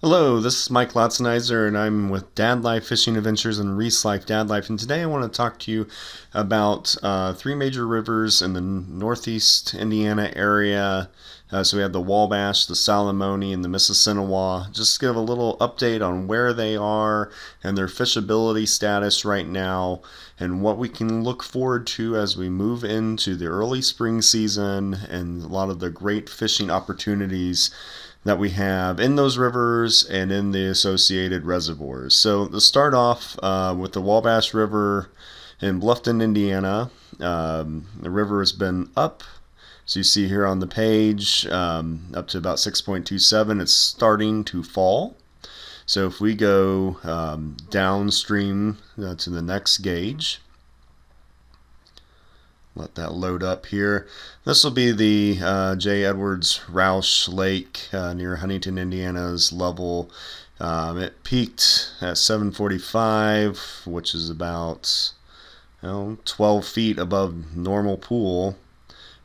Hello, this is Mike Lotzenizer, and I'm with Dad Life Fishing Adventures and Reese Life Dad Life. And today I want to talk to you about three major rivers in the northeast Indiana area. So we have the Wabash, the Salamonie, and the Mississinewa. Just give a little update on where they are and their fishability status right now, and what we can look forward to as we move into the early spring season and a lot of the great fishing opportunities that we have in those rivers and in the associated reservoirs. So to start off with the Wabash River in Bluffton, Indiana, the river has been up. So you see here on the page, up to about 6.27. It's starting to fall. So if we go downstream to the next gauge, let that load up here. This will be the J. Edwards Roush Lake near Huntington, Indiana's level. It peaked at 745, which is about 12 feet above normal pool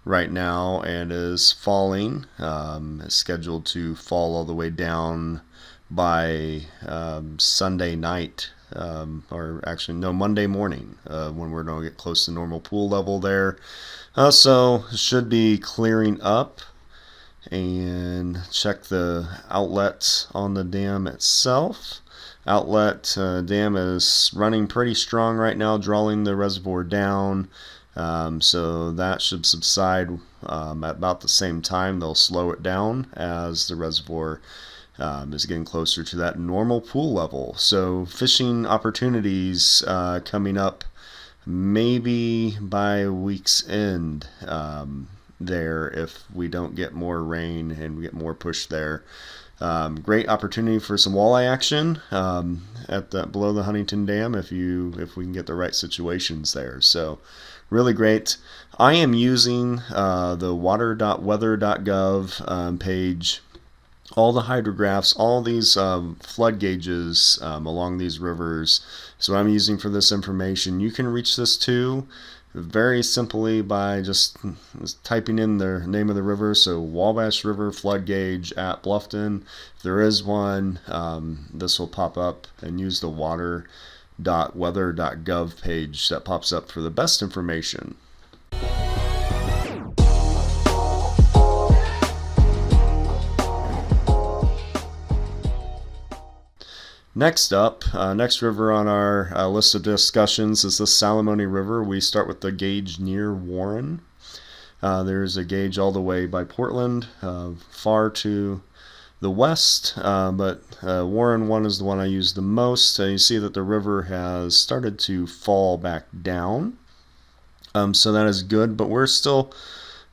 right now, and is falling. It's scheduled to fall all the way down by Sunday night. Or actually, no, Monday morning, when we're going to get close to normal pool level there. So it should be clearing up. And check the outlet on the dam itself. Outlet dam is running pretty strong right now, drawing the reservoir down. So that should subside at about the same time. They'll slow it down as the reservoir is getting closer to that normal pool level. So fishing opportunities coming up maybe by week's end there if we don't get more rain and we get more push there. Great opportunity for some walleye action at below the Huntington Dam if we can get the right situations there. So really great. I am using the water.weather.gov page. All the hydrographs, all these flood gauges along these rivers is what I'm using for this information. You can reach this too very simply by just typing in the name of the river. So Wabash River flood gauge at Bluffton. If there is one, this will pop up, and use the water.weather.gov page that pops up for the best information. Next up, next river on our list of discussions is the Salamonie River. We start with the gauge near Warren. There's a gauge all the way by Portland, far to the west, but Warren 1 is the one I use the most. You see that the river has started to fall back down, so that is good, but we're still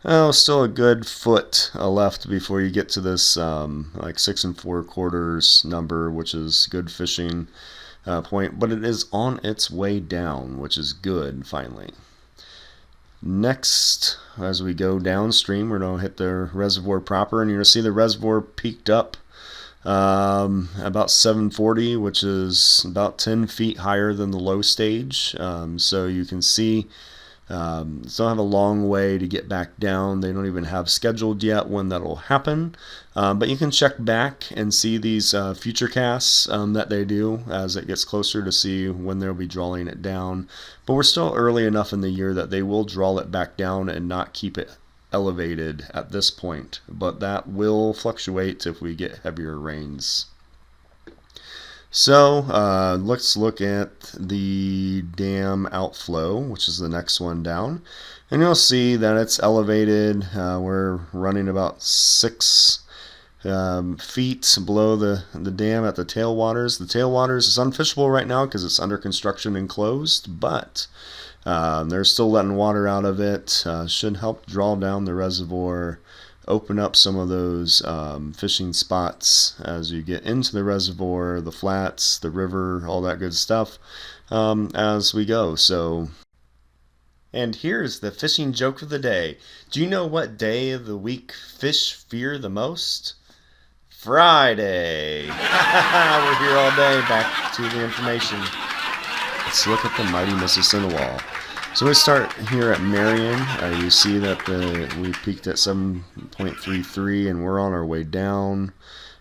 a good foot left before you get to this like 6 4/4 number, which is good fishing point, but it is on its way down, which is good finally. Next, as we go downstream, we're going to hit the reservoir proper, and you're going to see the reservoir peaked up about 740, which is about 10 feet higher than the low stage. So you can see still have a long way to get back down. They don't even have scheduled yet when that'll happen, but you can check back and see these future casts that they do as it gets closer to see when they'll be drawing it down. But we're still early enough in the year that they will draw it back down and not keep it elevated at this point, but that will fluctuate if we get heavier rains. So let's look at the dam outflow, which is the next one down, and you'll see that it's elevated. We're running about 6 feet below the dam at the tailwaters. The tailwaters is unfishable right now because it's under construction and closed, but they're still letting water out of it. Should help draw down the reservoir, open up some of those fishing spots as you get into the reservoir, the flats, the river, all that good stuff as we go. So, and here's the fishing joke of the day. Do you know what day of the week fish fear the most? Friday. We're here all day. Back to the information. Let's look at the mighty Mississinewa. So we start here at Marion. You see that we peaked at 7.33 and we're on our way down.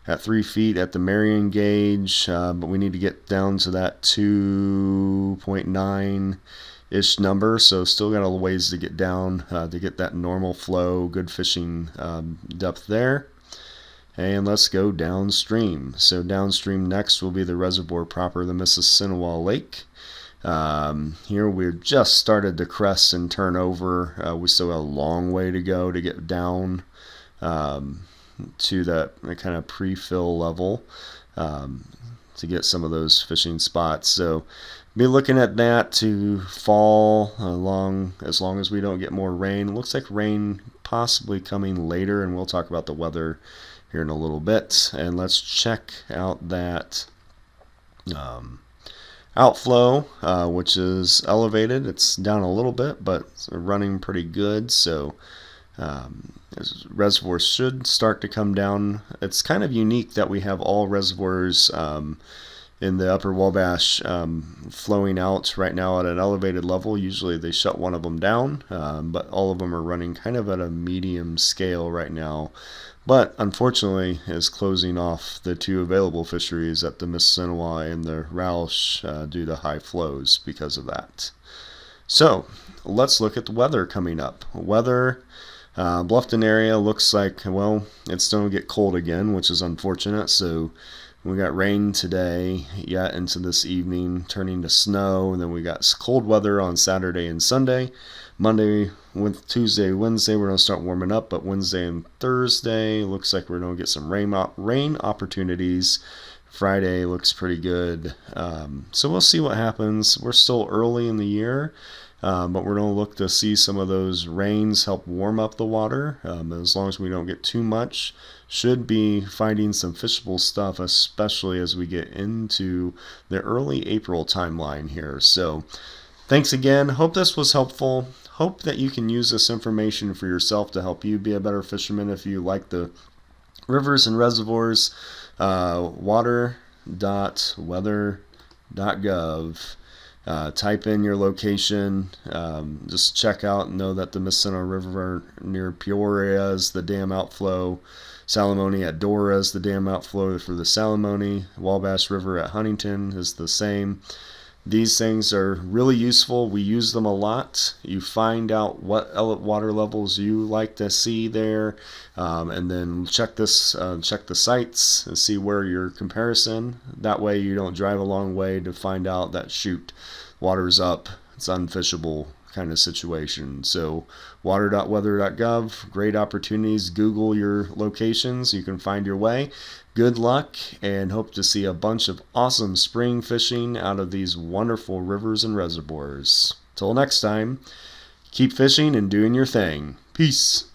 at 3 feet at the Marion gauge, but we need to get down to that 2.9-ish number, so still got a ways to get down to get that normal flow, good fishing depth there. And let's go downstream. So downstream next will be the reservoir proper, the Mississinewa Lake. Here we've just started to crest and turn over. We still got a long way to go to get down to that kind of pre-fill level to get some of those fishing spots. So be looking at that to fall along as long as we don't get more rain. It looks like rain possibly coming later, and we'll talk about the weather here in a little bit. And let's check out that outflow, which is elevated. It's down a little bit, but it's running pretty good. So reservoir should start to come down. It's kind of unique that we have all reservoirs in the upper Wabash flowing out right now at an elevated level. Usually they shut one of them down, but all of them are running kind of at a medium scale right now. But unfortunately is closing off the two available fisheries at the Mississinewa and the Roush due to high flows because of that. So let's look at the weather coming up. Weather, Bluffton area looks like, well, it's going to get cold again, which is unfortunate. So we got rain today, yet into this evening, turning to snow, and then we got cold weather on Saturday and Sunday. Monday, Tuesday, Wednesday, we're going to start warming up, but Wednesday and Thursday looks like we're going to get some rain opportunities. Friday looks pretty good. So we'll see what happens. We're still early in the year, but we're going to look to see some of those rains help warm up the water. As long as we don't get too much, should be finding some fishable stuff, especially as we get into the early April timeline here. So thanks again. Hope this was helpful. Hope that you can use this information for yourself to help you be a better fisherman. If you like the rivers and reservoirs, water.weather.gov. Type in your location. Just check out and know that the Mississinewa River near Peoria is the dam outflow. Salamonie at Dora is the dam outflow for the Salamonie. Wabash River at Huntington is the same. These things are really useful. We use them a lot. You find out what water levels you like to see there, and then check the sites and see where your comparison. That way you don't drive a long way to find out that shoot, water's up, it's unfishable kind of situation. So water.weather.gov, great opportunities. Google your locations. You can find your way. Good luck, and hope to see a bunch of awesome spring fishing out of these wonderful rivers and reservoirs. Till next time, keep fishing and doing your thing. Peace.